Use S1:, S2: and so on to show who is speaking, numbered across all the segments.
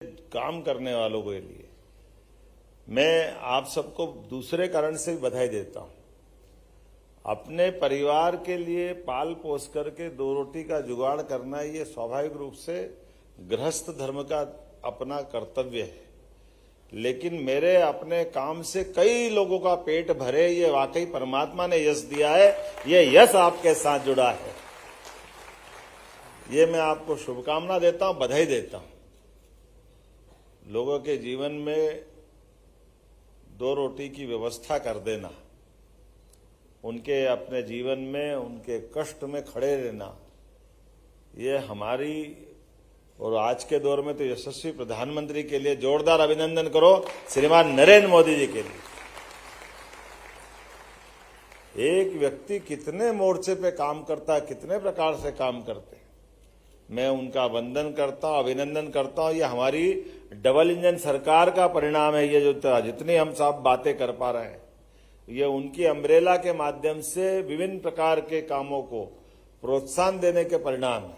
S1: काम करने वालों के लिए मैं आप सबको दूसरे कारण से भी बधाई देता हूं। अपने परिवार के लिए पाल पोस करके दो रोटी का जुगाड़ करना ये स्वाभाविक रूप से गृहस्थ धर्म का अपना कर्तव्य है, लेकिन मेरे अपने काम से कई लोगों का पेट भरे, ये वाकई परमात्मा ने यश दिया है। ये यश आपके साथ जुड़ा है, ये मैं आपको शुभकामना देता हूं, बधाई देता हूं। लोगों के जीवन में दो रोटी की व्यवस्था कर देना, उनके अपने जीवन में उनके कष्ट में खड़े रहना, ये हमारी और आज के दौर में तो यशस्वी प्रधानमंत्री के लिए जोरदार अभिनंदन करो श्रीमान नरेंद्र मोदी जी के लिए। एक व्यक्ति कितने मोर्चे पे काम करता है, कितने प्रकार से काम करते हैं, मैं उनका वंदन करता हूं, अभिनंदन करता हूं। ये हमारी डबल इंजन सरकार का परिणाम है। ये जो जितनी हम सब बातें कर पा रहे हैं, ये उनकी अम्ब्रेला के माध्यम से विभिन्न प्रकार के कामों को प्रोत्साहन देने के परिणाम है।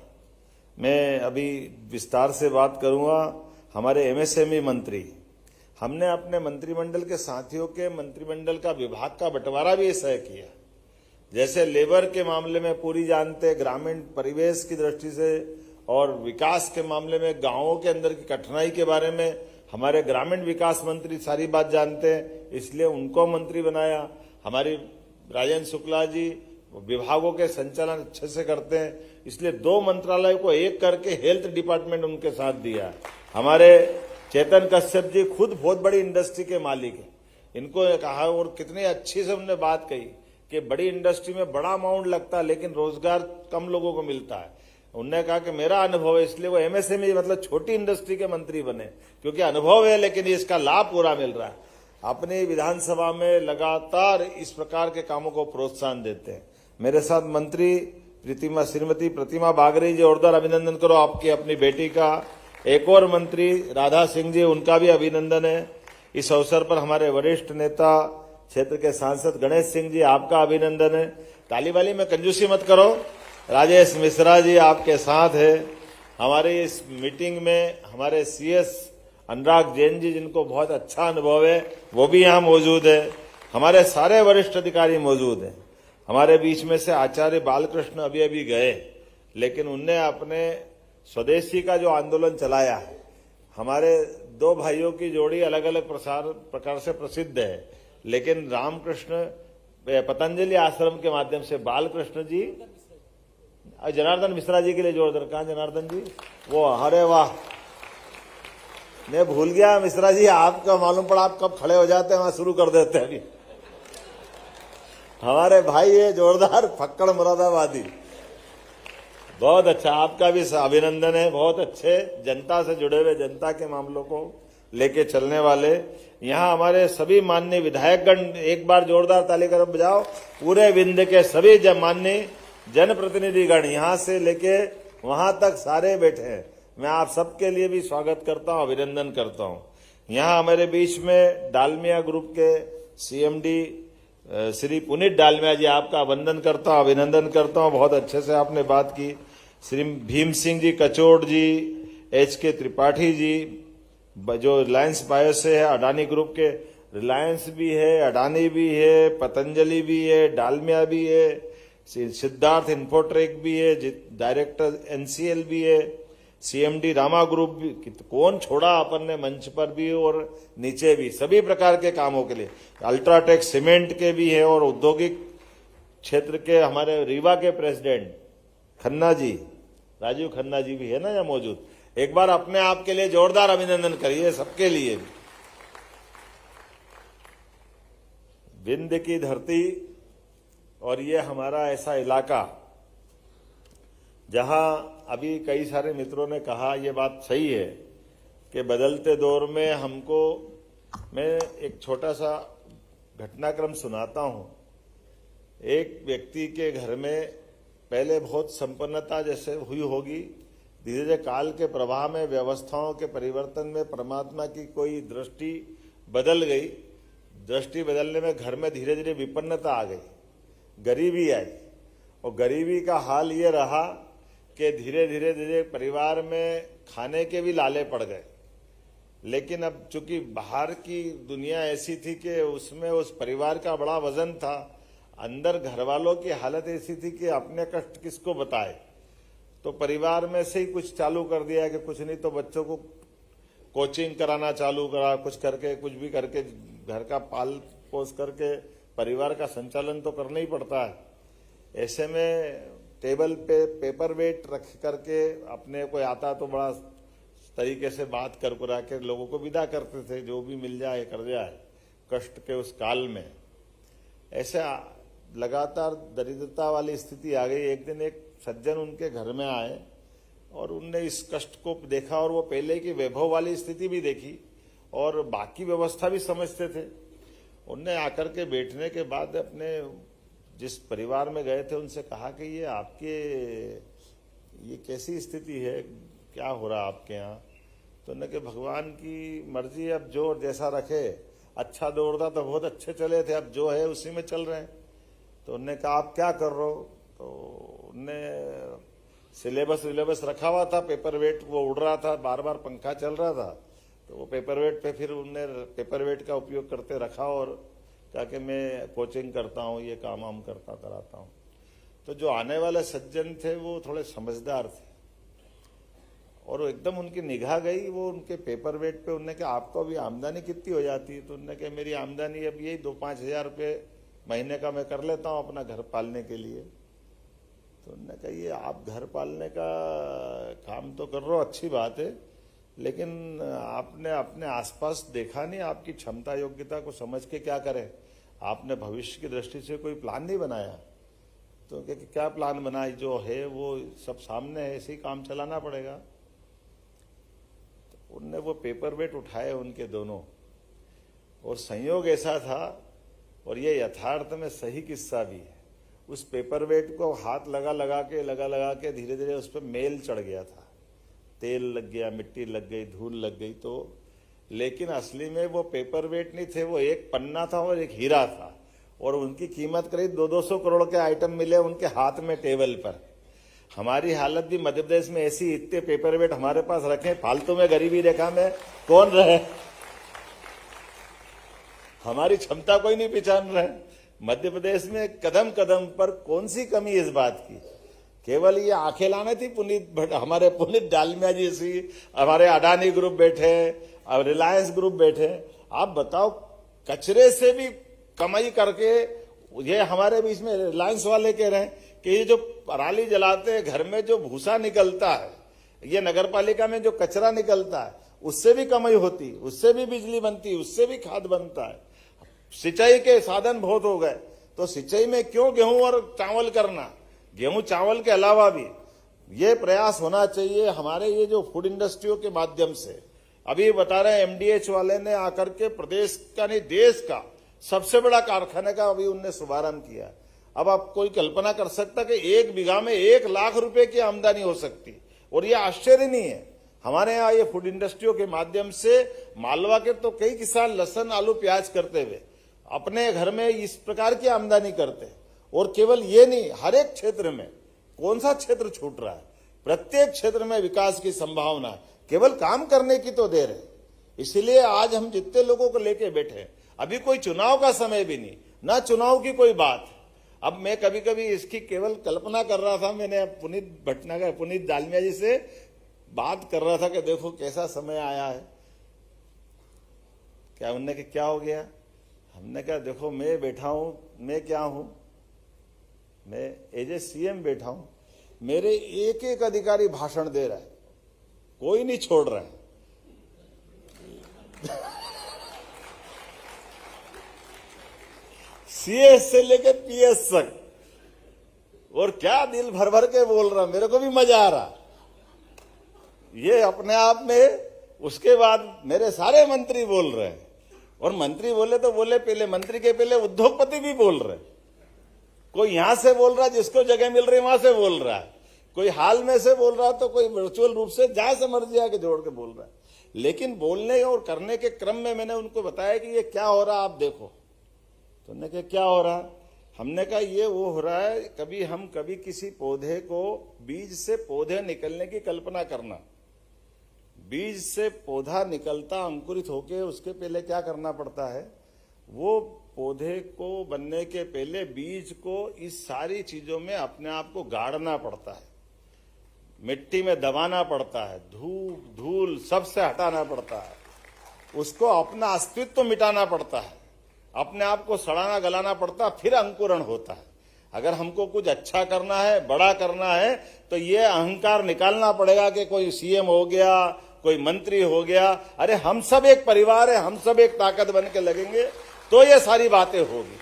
S1: मैं अभी विस्तार से बात करूंगा। हमारे एमएसएमई मंत्री, हमने अपने मंत्रिमंडल के साथियों के मंत्रिमंडल का विभाग का बंटवारा भी ऐसा किया। जैसे लेबर के मामले में पूरी जानते, ग्रामीण परिवेश की दृष्टि से और विकास के मामले में गांवों के अंदर की कठिनाई के बारे में हमारे ग्रामीण विकास मंत्री सारी बात जानते हैं, इसलिए उनको मंत्री बनाया। हमारी राजेंद्र शुक्ला जी विभागों के संचालन अच्छे से करते हैं, इसलिए दो मंत्रालय को एक करके हेल्थ डिपार्टमेंट उनके साथ दिया। हमारे चेतन कश्यप जी खुद बहुत बड़ी इंडस्ट्री के मालिक हैं, इनको कहा और कितनी अच्छी से उन्होंने बात कही कि बड़ी इंडस्ट्री में बड़ा अमाउंट लगता है लेकिन रोजगार कम लोगों को मिलता है। उन्होंने कहा कि मेरा अनुभव है, इसलिए वो एमएसएमई मतलब छोटी इंडस्ट्री के मंत्री बने, क्योंकि अनुभव है लेकिन इसका लाभ पूरा मिल रहा है। अपनी विधानसभा में लगातार इस प्रकार के कामों को प्रोत्साहन देते हैं। मेरे साथ मंत्री श्रीमती प्रतिमा बागरी जी, जोरदार अभिनंदन करो आपकी अपनी बेटी का। एक और मंत्री राधा सिंह जी, उनका भी अभिनंदन है। इस अवसर पर हमारे वरिष्ठ नेता क्षेत्र के सांसद गणेश सिंह जी, आपका अभिनंदन है। ताली वाली में कंजूसी मत करो। राजेश मिश्रा जी आपके साथ है। हमारे इस मीटिंग में हमारे सीएस अनुराग जैन जी, जिनको बहुत अच्छा अनुभव है, वो भी यहाँ मौजूद है। हमारे सारे वरिष्ठ अधिकारी मौजूद हैं। हमारे बीच में से आचार्य बालकृष्ण अभी अभी गए, लेकिन उनने अपने स्वदेशी का जो आंदोलन चलाया है, हमारे दो भाइयों की जोड़ी अलग अलग प्रकार से प्रसिद्ध है, लेकिन रामकृष्ण पतंजलि आश्रम के माध्यम से बालकृष्ण जी और जनार्दन मिश्रा जी के लिए जोरदार। कहां जनार्दन जी? वो, अरे वाह, मैं भूल गया मिश्रा जी, आपका मालूम पड़ा आप कब खड़े हो जाते हैं, वहां शुरू कर देते हैं। अभी हमारे भाई है जोरदार फक्कड़ मुरादाबादी, बहुत अच्छा, आपका भी अभिनंदन है। बहुत अच्छे जनता से जुड़े हुए, जनता के मामलों को लेके चलने वाले यहाँ हमारे सभी माननीय विधायकगण, एक बार जोरदार ताली कर बजाओ। पूरे विंध्य के सभी माननीय जनप्रतिनिधिगण यहाँ से लेके वहां तक सारे बैठे हैं। मैं आप सबके लिए भी स्वागत करता हूँ, अभिनंदन करता हूँ। यहाँ हमारे बीच में डालमिया ग्रुप के सीएमडी श्री पुनीत डालमिया जी, आपका वंदन करता हूँ, अभिनंदन करता हूँ। बहुत अच्छे से आपने बात की। श्री भीम सिंह जी कचोड़ जी, HK त्रिपाठी जी, जो रिलायंस बायो से है, अडानी ग्रुप के, रिलायंस भी है, अडानी भी है, पतंजलि भी है, डालमिया भी है, सिद्धार्थ इन्फोट्रेक भी है, डायरेक्टर NCL भी है, CMD रामा ग्रुप भी, कौन छोड़ा अपन ने मंच पर भी और नीचे भी, सभी प्रकार के कामों के लिए। अल्ट्राटेक सीमेंट के भी है और औद्योगिक क्षेत्र के हमारे रीवा के प्रेसिडेंट खन्ना जी, राजीव खन्ना जी भी है ना यहाँ मौजूद। एक बार अपने आप के लिए जोरदार अभिनंदन करिए सबके लिए। विंध्य की धरती और ये हमारा ऐसा इलाका जहां अभी कई सारे मित्रों ने कहा, ये बात सही है कि बदलते दौर में हमको, मैं एक छोटा सा घटनाक्रम सुनाता हूं। एक व्यक्ति के घर में पहले बहुत संपन्नता जैसे हुई होगी, धीरे धीरे काल के प्रवाह में, व्यवस्थाओं के परिवर्तन में परमात्मा की कोई दृष्टि बदल गई। दृष्टि बदलने में घर में धीरे धीरे विपन्नता आ गई, गरीबी आई, और गरीबी का हाल ये रहा कि धीरे धीरे परिवार में खाने के भी लाले पड़ गए। लेकिन अब चूंकि बाहर की दुनिया ऐसी थी कि उसमें उस परिवार का बड़ा वजन था, अंदर घर वालों की हालत ऐसी थी कि अपने कष्ट किसको बताए, तो परिवार में से ही कुछ चालू कर दिया कि कुछ नहीं तो बच्चों को कोचिंग कराना चालू करा, कुछ करके कुछ भी करके घर का पाल पोस करके परिवार का संचालन तो करना ही पड़ता है। ऐसे में टेबल पे पेपर वेट रख करके अपने को आता तो बड़ा तरीके से बात कर कुरा के लोगों को विदा करते थे, जो भी मिल जाए कर जाए कष्ट के उस काल में। ऐसे लगातार दरिद्रता वाली स्थिति आ गई। एक दिन एक सज्जन उनके घर में आए और उनने इस कष्ट को देखा और वो पहले की वैभव वाली स्थिति भी देखी और बाकी व्यवस्था भी समझते थे। उनने आकर के बैठने के बाद अपने जिस परिवार में गए थे उनसे कहा कि ये आपके ये कैसी स्थिति है, क्या हो रहा आपके यहाँ? तो उन्होंने कि भगवान की मर्जी, अब जो जैसा रखे। अच्छा दौड़ता तो बहुत अच्छे चले थे, अब जो है उसी में चल रहे हैं। तो उन्होंने कहा आप क्या कर रहे हो? तो उनने सिलेबस रखा हुआ था, पेपर वेट वो उड़ रहा था, बार बार पंखा चल रहा था, तो वो पेपर वेट पे फिर उनने पेपर वेट का उपयोग करते रखा और कहा कि मैं कोचिंग करता हूँ, ये काम वाम कराता हूँ। तो जो आने वाले सज्जन थे वो थोड़े समझदार थे और एकदम उनकी निगाह गई वो उनके पेपर वेट पे। उन्होंने कहा आपको अभी आमदनी कितनी हो जाती है? तो उन्होंने कहा मेरी आमदनी अब यही 2-5 हज़ार रुपये महीने का मैं कर लेता हूँ अपना घर पालने के लिए। तो उन्होंने कहा ये आप घर पालने का काम तो कर रहे हो, अच्छी बात है, लेकिन आपने अपने आसपास देखा नहीं, आपकी क्षमता योग्यता को समझ के क्या करें? आपने भविष्य की दृष्टि से कोई प्लान नहीं बनाया? तो क्या प्लान बनाई? जो है वो सब सामने है, ऐसे ही काम चलाना पड़ेगा। तो उनने वो पेपर वेट उठाए उनके दोनों, और संयोग ऐसा था और ये यथार्थ में सही किस्सा भी है, उस पेपर वेट को हाथ लगा के धीरे धीरे उस पर मेल चढ़ गया था, तेल लग गया, मिट्टी लग गई, धूल लग गई। तो लेकिन असली में वो पेपर वेट नहीं थे, वो एक पन्ना था और एक हीरा था, और उनकी कीमत करीब 200 करोड़ के आइटम मिले उनके हाथ में टेबल पर। हमारी हालत भी मध्य प्रदेश में ऐसी, इतने पेपर वेट हमारे पास रखे, फालतू में गरीबी रेखा में कौन रहे? हमारी क्षमता कोई नहीं पहचान रहे। मध्य प्रदेश में कदम कदम पर कौन सी कमी इस बात की? केवल ये आंखें लाने थी हमारे पुनीत डालमिया जी सी, हमारे अडानी ग्रुप बैठे, और रिलायंस ग्रुप बैठे। आप बताओ, कचरे से भी कमाई करके ये हमारे बीच में रिलायंस वाले कह रहे हैं कि ये जो पराली जलाते हैं, घर में जो भूसा निकलता है, ये नगर पालिका में जो कचरा निकलता है, उससे भी कमाई होती, उससे भी बिजली बनती, उससे भी खाद बनता है। सिंचाई के साधन बहुत हो गए, तो सिंचाई में क्यों गेहूं और चावल करना? गेहूं चावल के अलावा भी ये प्रयास होना चाहिए हमारे ये जो फूड इंडस्ट्रियों के माध्यम से। अभी बता रहे हैं MDH वाले ने आकर के प्रदेश का नहीं देश का सबसे बड़ा कारखाने का अभी उनने शुभारंभ किया। अब आप कोई कल्पना कर सकता कि 1 बीघा में 1 लाख रुपए की आमदनी हो सकती, और ये आश्चर्य नहीं है। हमारे यहाँ ये फूड इंडस्ट्रियों के माध्यम से मालवा के तो कई किसान लहसुन आलू प्याज करते हुए अपने घर में इस प्रकार की आमदनी करते हैं। और केवल ये नहीं, हर एक क्षेत्र में, कौन सा क्षेत्र छूट रहा है? प्रत्येक क्षेत्र में विकास की संभावना है, केवल काम करने की तो देर है। इसलिए आज हम जितने लोगों को लेके बैठे, अभी कोई चुनाव का समय भी नहीं, ना चुनाव की कोई बात। अब मैं कभी कभी इसकी केवल कल्पना कर रहा था, मैंने पुनीत डालमिया जी से बात कर रहा था कि देखो कैसा समय आया है। क्या उनने कि क्या हो गया? हमने कहा देखो मैं बैठा हूं, मैं क्या हूं, मैं एज ए CM बैठा हूं, मेरे एक एक अधिकारी भाषण दे रहा है, कोई नहीं छोड़ रहा है। CS से लेकर PS तक, और क्या दिल भर भर के बोल रहा, मेरे को भी मजा आ रहा ये अपने आप में। उसके बाद मेरे सारे मंत्री बोल रहे हैं, और मंत्री बोले तो बोले, पहले मंत्री के पहले उद्योगपति भी बोल रहे। कोई यहां से बोल रहा है, जिसको जगह मिल रही वहां से बोल रहा है, कोई हाल में से बोल रहा है, तो कोई वर्चुअल रूप से जहां से मर्जी आके जोड़ के बोल रहा है। लेकिन बोलने और करने के क्रम में मैंने उनको बताया कि ये क्या हो रहा आप देखो। तो उन्होंने कहा क्या हो रहा? हमने कहा ये वो हो रहा है, कभी किसी पौधे को, बीज से पौधे निकलने की कल्पना करना, बीज से पौधा निकलता अंकुरित होके उसके पहले क्या करना पड़ता है, वो पौधे को बनने के पहले बीज को इस सारी चीजों में अपने आप को गाड़ना पड़ता है, मिट्टी में दबाना पड़ता है, धूप धूल सबसे हटाना पड़ता है, उसको अपना अस्तित्व मिटाना पड़ता है, अपने आप को सड़ाना गलाना पड़ता है, फिर अंकुरण होता है। अगर हमको कुछ अच्छा करना है, बड़ा करना है, तो ये अहंकार निकालना पड़ेगा कि कोई सीएम हो गया, कोई मंत्री हो गया। अरे हम सब एक परिवार है, हम सब एक ताकत बन के लगेंगे तो ये सारी बातें होगी,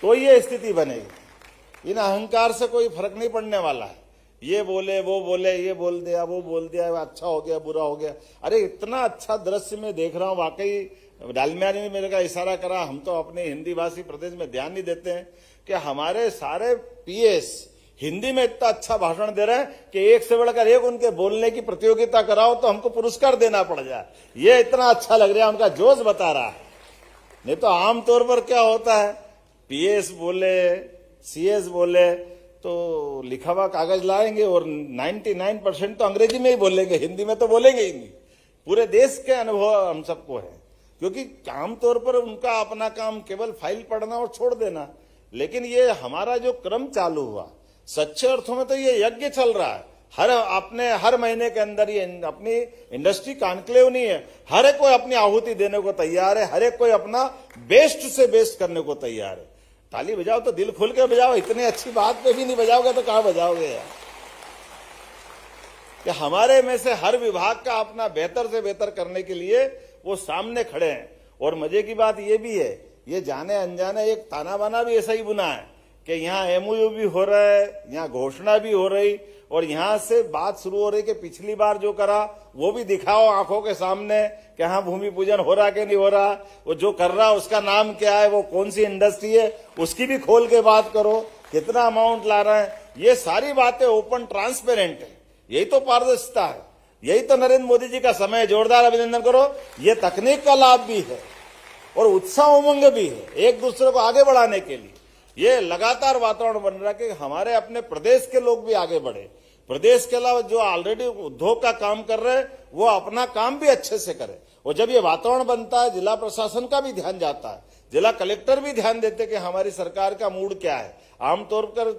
S1: तो ये स्थिति बनेगी। इन अहंकार से कोई फर्क नहीं पड़ने वाला है। ये बोले वो बोले, ये बोल दिया वो बोल दिया, अच्छा हो गया बुरा हो गया। अरे इतना अच्छा दृश्य में देख रहा हूं, वाकई डालमिया ने मेरे का इशारा करा, हम तो अपने हिंदी भाषी प्रदेश में ध्यान नहीं देते हैं कि हमारे सारे पीएस हिंदी में इतना अच्छा भाषण दे रहे हैं कि एक से बढ़कर एक उनके बोलने की प्रतियोगिता कराओ तो हमको पुरस्कार देना पड़ जाए। ये इतना अच्छा लग रहा है, उनका जोश बता रहा है। नहीं तो आमतौर पर क्या होता है, पीएस बोले सीएस बोले तो लिखा हुआ कागज लाएंगे और 99% तो अंग्रेजी में ही बोलेंगे, हिंदी में तो बोलेंगे ही नहीं। पूरे देश के अनुभव हम सबको है, क्योंकि आमतौर पर उनका अपना काम केवल फाइल पढ़ना और छोड़ देना। लेकिन ये हमारा जो क्रम चालू हुआ, सच्चे अर्थों में तो ये यज्ञ चल रहा है। हर महीने के अंदर ये अपनी इंडस्ट्री कॉन्क्लेव नहीं है, हर एक कोई अपनी आहुति देने को तैयार है, हर एक कोई अपना बेस्ट से बेस्ट करने को तैयार है। ताली बजाओ तो दिल खोल के बजाओ, इतनी अच्छी बात पे भी नहीं बजाओगे तो कहां बजाओगे यार। कि हमारे में से हर विभाग का अपना बेहतर से बेहतर करने के लिए वो सामने खड़े हैं। और मजे की बात ये भी है, ये जाने अनजाने एक ताना बाना भी ऐसा ही बुना है कि यहाँ एमओयू भी हो रहा है, यहाँ घोषणा भी हो रही, और यहां से बात शुरू हो रही कि पिछली बार जो करा वो भी दिखाओ आंखों के सामने कि हाँ भूमि पूजन हो रहा कि नहीं हो रहा, वो जो कर रहा उसका नाम क्या है, वो कौन सी इंडस्ट्री है, उसकी भी खोल के बात करो, कितना अमाउंट ला रहा है। ये सारी बातें ओपन ट्रांसपेरेंट है, यही तो पारदर्शिता है, यही तो नरेंद्र मोदी जी का समय है। जोरदार अभिनंदन करो। ये तकनीक का लाभ भी है और उत्साह उमंग भी है एक दूसरे को आगे बढ़ाने के लिए। ये लगातार वातावरण बन रहा है कि हमारे अपने प्रदेश के लोग भी आगे बढ़े, प्रदेश के अलावा जो ऑलरेडी उद्योग का काम कर रहे हैं वो अपना काम भी अच्छे से करे। और जब ये वातावरण बनता है, जिला प्रशासन का भी ध्यान जाता है, जिला कलेक्टर भी ध्यान देते कि हमारी सरकार का मूड क्या है। आमतौर पर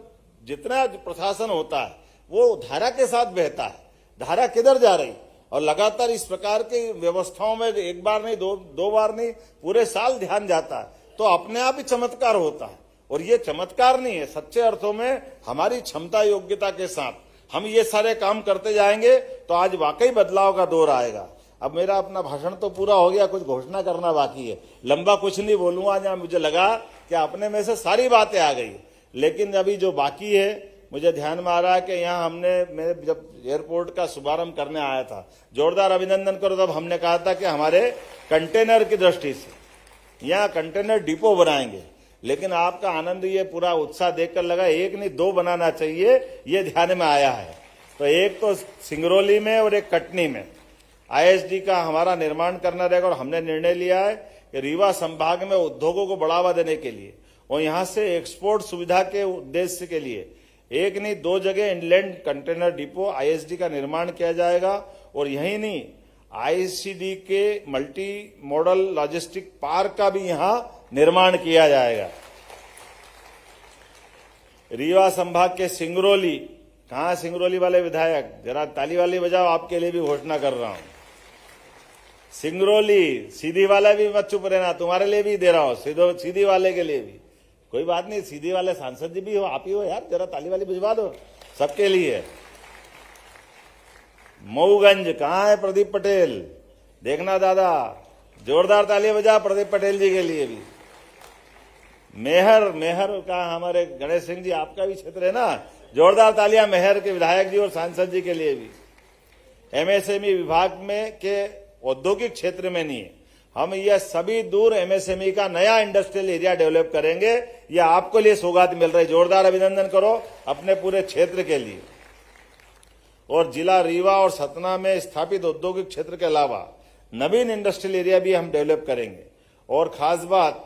S1: जितना प्रशासन होता है वो धारा के साथ बहता है, धारा किधर जा रही, और लगातार इस प्रकार की व्यवस्थाओं में एक बार नहीं दो बार नहीं पूरे साल ध्यान जाता है, तो अपने आप ही चमत्कार होता है। और ये चमत्कार नहीं है, सच्चे अर्थों में हमारी क्षमता योग्यता के साथ हम ये सारे काम करते जाएंगे तो आज वाकई बदलाव का दौर आएगा। अब मेरा अपना भाषण तो पूरा हो गया, कुछ घोषणा करना बाकी है। लंबा कुछ नहीं बोलूंगा, जहां मुझे लगा कि अपने में से सारी बातें आ गई, लेकिन अभी जो बाकी है मुझे ध्यान में आ रहा है कि यहाँ मैं जब एयरपोर्ट का शुभारंभ करने आया था, जोरदार अभिनंदन करो, तब हमने कहा था कि हमारे कंटेनर की दृष्टि से यहाँ कंटेनर डिपो बनाएंगे। लेकिन आपका आनंद, ये पूरा उत्साह देखकर लगा एक नहीं दो बनाना चाहिए, ये ध्यान में आया है। तो एक तो सिंगरौली में और एक कटनी में आईएसडी का हमारा निर्माण करना रहेगा। और हमने निर्णय लिया है कि रीवा संभाग में उद्योगों को बढ़ावा देने के लिए और यहां से एक्सपोर्ट सुविधा के उद्देश्य के लिए एक नहीं दो जगह इनलैंड कंटेनर डिपो आईएसडी का निर्माण किया जाएगा। और यही नहीं, आईसीडी के मल्टी मॉडल लॉजिस्टिक पार्क का भी यहां निर्माण किया जाएगा। रीवा संभाग के सिंगरौली, कहां सिंगरौली वाले विधायक, जरा ताली वाली बजाओ, आपके लिए भी घोषणा कर रहा हूं। सिंगरौली सीधी वाला भी मत चुप रहना, तुम्हारे लिए भी दे रहा हूं, सीधी वाले के लिए भी। कोई बात नहीं, सीधी वाले सांसद जी भी हो, आप ही हो यार, जरा ताली वाली भिजवा दो सबके लिए। मऊगंज, कहां है प्रदीप पटेल, देखना दादा, जोरदार ताली बजा प्रदीप पटेल जी के लिए भी। मेहर का हमारे गणेश सिंह जी, आपका भी क्षेत्र है ना, जोरदार तालियां मेहर के विधायक जी और सांसद जी के लिए भी। एमएसएमई विभाग में के औद्योगिक क्षेत्र में नहीं है, हम यह सभी दूर एमएसएमई का नया इंडस्ट्रियल एरिया डेवलप करेंगे। यह आपको लिए सौगात मिल रही, जोरदार अभिनंदन करो अपने पूरे क्षेत्र के लिए। और जिला रीवा और सतना में स्थापित औद्योगिक क्षेत्र के अलावा नवीन इंडस्ट्रियल एरिया भी हम डेवलप करेंगे। और खास बात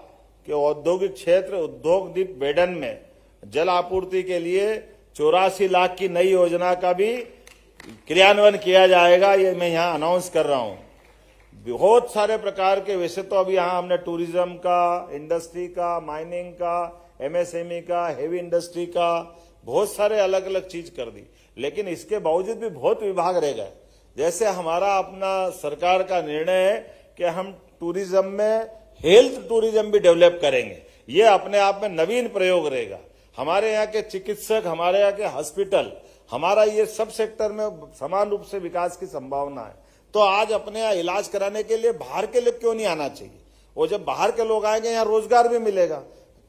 S1: कि औद्योगिक क्षेत्र उद्योग दीप बेडन में जल आपूर्ति के लिए 84 लाख की नई योजना का भी क्रियान्वयन किया जाएगा, ये मैं यहाँ अनाउंस कर रहा हूँ। बहुत सारे प्रकार के, वैसे तो अभी यहाँ हमने टूरिज्म का, इंडस्ट्री का, माइनिंग का, एमएसएमई का, हेवी इंडस्ट्री का, बहुत सारे अलग अलग चीज कर दी, लेकिन इसके बावजूद भी बहुत विभाग रह गए। जैसे हमारा अपना सरकार का निर्णय है कि हम टूरिज्म में हेल्थ टूरिज्म भी डेवलप करेंगे, ये अपने आप में नवीन प्रयोग रहेगा। हमारे यहाँ के चिकित्सक, हमारे यहाँ के हॉस्पिटल, हमारा ये सब सेक्टर में समान रूप से विकास की संभावना है। तो आज अपने यहाँ इलाज कराने के लिए बाहर के लोग क्यों नहीं आना चाहिए? और जब बाहर के लोग आएंगे यहाँ रोजगार भी मिलेगा।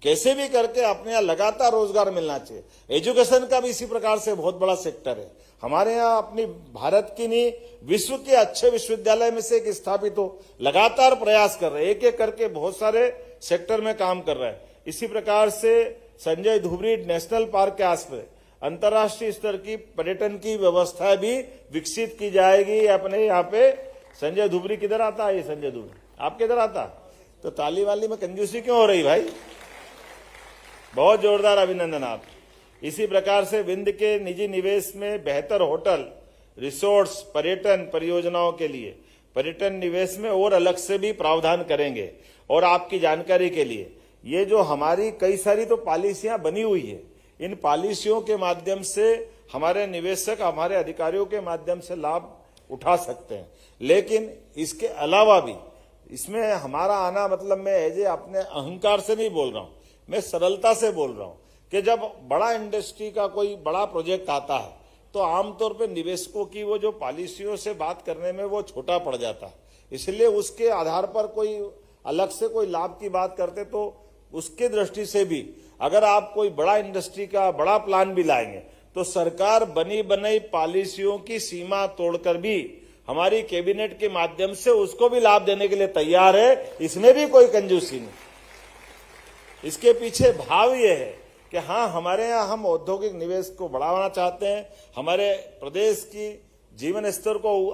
S1: कैसे भी करके अपने यहाँ लगातार रोजगार मिलना चाहिए। एजुकेशन का भी इसी प्रकार से बहुत बड़ा सेक्टर है। हमारे यहाँ अपनी भारत की नहीं, विश्व के अच्छे विश्वविद्यालय में से एक स्थापित हो, लगातार प्रयास कर रहे हैं, एक एक करके बहुत सारे सेक्टर में काम कर रहे हैं। इसी प्रकार से संजय धुबरी नेशनल पार्क के आसपास अंतर्राष्ट्रीय स्तर की पर्यटन की व्यवस्था भी विकसित की जाएगी। अपने यहाँ पे संजय धुबरी किधर आता है? ये संजय धुबरी आपके इधर आता, तो ताली वाली में कंजूसी क्यों हो रही भाई? बहुत जोरदार अभिनंदन आप। इसी प्रकार से विंध्य के निजी निवेश में बेहतर होटल, रिसोर्ट्स, पर्यटन परियोजनाओं के लिए पर्यटन निवेश में और अलग से भी प्रावधान करेंगे। और आपकी जानकारी के लिए, ये जो हमारी कई सारी तो पॉलिसियां बनी हुई है, इन पॉलिसियों के माध्यम से हमारे निवेशक, हमारे अधिकारियों के माध्यम से लाभ उठा सकते हैं। लेकिन इसके अलावा भी इसमें हमारा आना, मतलब मैं एजे अपने अहंकार से नहीं बोल रहा हूं, मैं सरलता से बोल रहा हूं कि जब बड़ा इंडस्ट्री का कोई बड़ा प्रोजेक्ट आता है तो आमतौर पर निवेशकों की वो जो पॉलिसियों से बात करने में वो छोटा पड़ जाता है। इसलिए उसके आधार पर कोई अलग से कोई लाभ की बात करते, तो उसके दृष्टि से भी अगर आप कोई बड़ा इंडस्ट्री का बड़ा प्लान भी लाएंगे तो सरकार बनी बनाई पॉलिसियों की सीमा तोड़कर भी हमारी कैबिनेट के माध्यम से उसको भी लाभ देने के लिए तैयार है। इसमें भी कोई कंजूसी नहीं। इसके पीछे भाव ये है कि हाँ, हमारे यहाँ हम औद्योगिक निवेश को बढ़ाना चाहते हैं। हमारे प्रदेश की जीवन स्तर को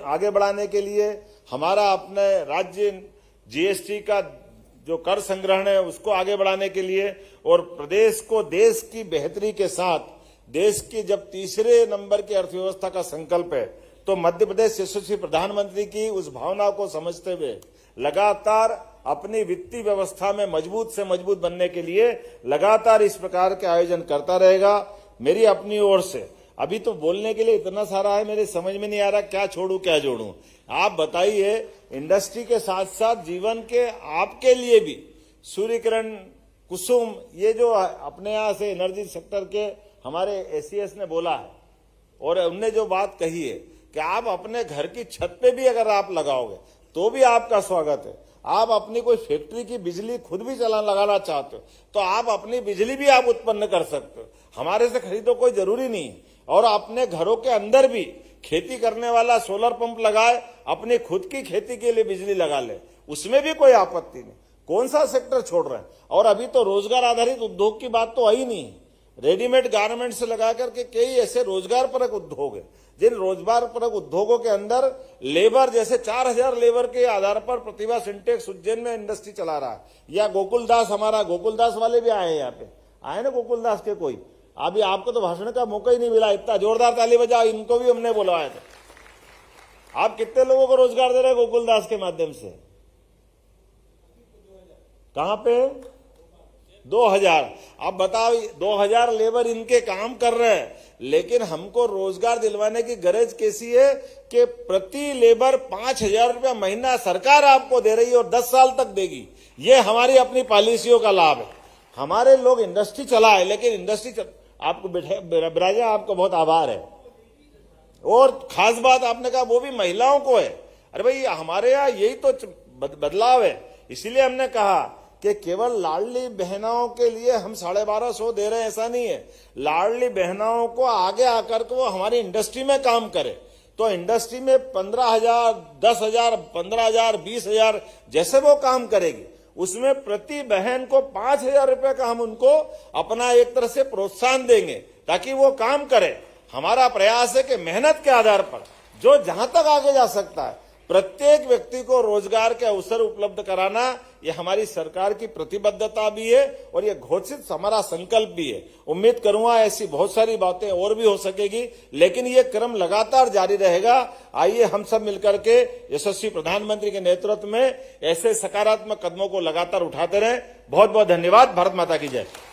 S1: आगे बढ़ाने के लिए हमारा अपने राज्य जीएसटी का जो कर संग्रहण है उसको आगे बढ़ाने के लिए, और प्रदेश को देश की बेहतरी के साथ, देश की जब तीसरे नंबर की अर्थव्यवस्था का संकल्प है, तो मध्य प्रदेश यशस्वी प्रधानमंत्री की उस भावना को समझते हुए लगातार अपनी वित्तीय व्यवस्था में मजबूत से मजबूत बनने के लिए लगातार इस प्रकार के आयोजन करता रहेगा। मेरी अपनी ओर से अभी तो बोलने के लिए इतना सारा है, मेरे समझ में नहीं आ रहा क्या छोड़ू क्या जोड़ू। आप बताइए, इंडस्ट्री के साथ साथ जीवन के आपके लिए भी सूर्य किरण, कुसुम, ये जो अपने यहाँ से एनर्जी सेक्टर के हमारे एसीएस ने बोला है, और उनने जो बात कही है कि आप अपने घर की छत पे भी अगर आप लगाओगे तो भी आपका स्वागत है। आप अपनी कोई फैक्ट्री की बिजली खुद भी लगाना चाहते हो तो आप अपनी बिजली भी आप उत्पन्न कर सकते हो, हमारे से खरीदो कोई जरूरी नहीं है। और अपने घरों के अंदर भी खेती करने वाला सोलर पंप लगाए, अपनी खुद की खेती के लिए बिजली लगा ले, उसमें भी कोई आपत्ति नहीं। कौन सा सेक्टर छोड़ रहे हैं? और अभी तो रोजगार आधारित उद्योग की बात तो आई नहीं। रेडीमेड गारमेंट से लगा करके कई ऐसे रोजगार परक उद्योग है, जिन रोजगार परक उद्योगों के अंदर लेबर, जैसे 4000 लेबर के आधार पर प्रतिभा सिंटेक्स उज्जैन में इंडस्ट्री चला रहा है, या गोकुलदास, हमारा गोकुलदास वाले भी आए हैं यहाँ पे, आए ना गोकुलदास के कोई। अभी आपको तो भाषण का मौका ही नहीं मिला, इतना जोरदार ताली बजाओ, इनको भी हमने बुलवाया था। आप कितने लोगों को रोजगार दे रहे हैं गोकुलदास के माध्यम से? कहां पे? 2000। अब बताओ, 2000 लेबर इनके काम कर रहे हैं, लेकिन हमको रोजगार दिलवाने की गरज कैसी है कि प्रति लेबर 5000 रुपया महीना सरकार आपको दे रही है और 10 साल तक देगी। ये हमारी अपनी पॉलिसियों का लाभ है। हमारे लोग इंडस्ट्री चलाए, लेकिन इंडस्ट्री आपको बिराजा, आपको बहुत आभार है। और खास बात आपने कहा वो भी महिलाओं को है। अरे भाई, हमारे यहाँ यही तो बदलाव है। इसीलिए हमने कहा कि केवल लाडली बहनाओं के लिए हम 1250 दे रहे हैं, ऐसा नहीं है। लाडली बहनाओं को आगे आकर के वो हमारी इंडस्ट्री में काम करे, तो इंडस्ट्री में 15,000, 10,000, 15,000, 20,000 जैसे वो काम करेगी, उसमें प्रति बहन को 5,000 रुपए का हम उनको अपना एक तरह से प्रोत्साहन देंगे ताकि वो काम करे। हमारा प्रयास है कि मेहनत के आधार पर जो जहां तक आगे जा सकता है, प्रत्येक व्यक्ति को रोजगार के अवसर उपलब्ध कराना ये हमारी सरकार की प्रतिबद्धता भी है और ये घोषित हमारा संकल्प भी है। उम्मीद करूंगा ऐसी बहुत सारी बातें और भी हो सकेगी, लेकिन ये क्रम लगातार जारी रहेगा। आइए हम सब मिलकर के यशस्वी प्रधानमंत्री के नेतृत्व में ऐसे सकारात्मक कदमों को लगातार उठाते रहें। बहुत बहुत धन्यवाद। भारत माता की जय।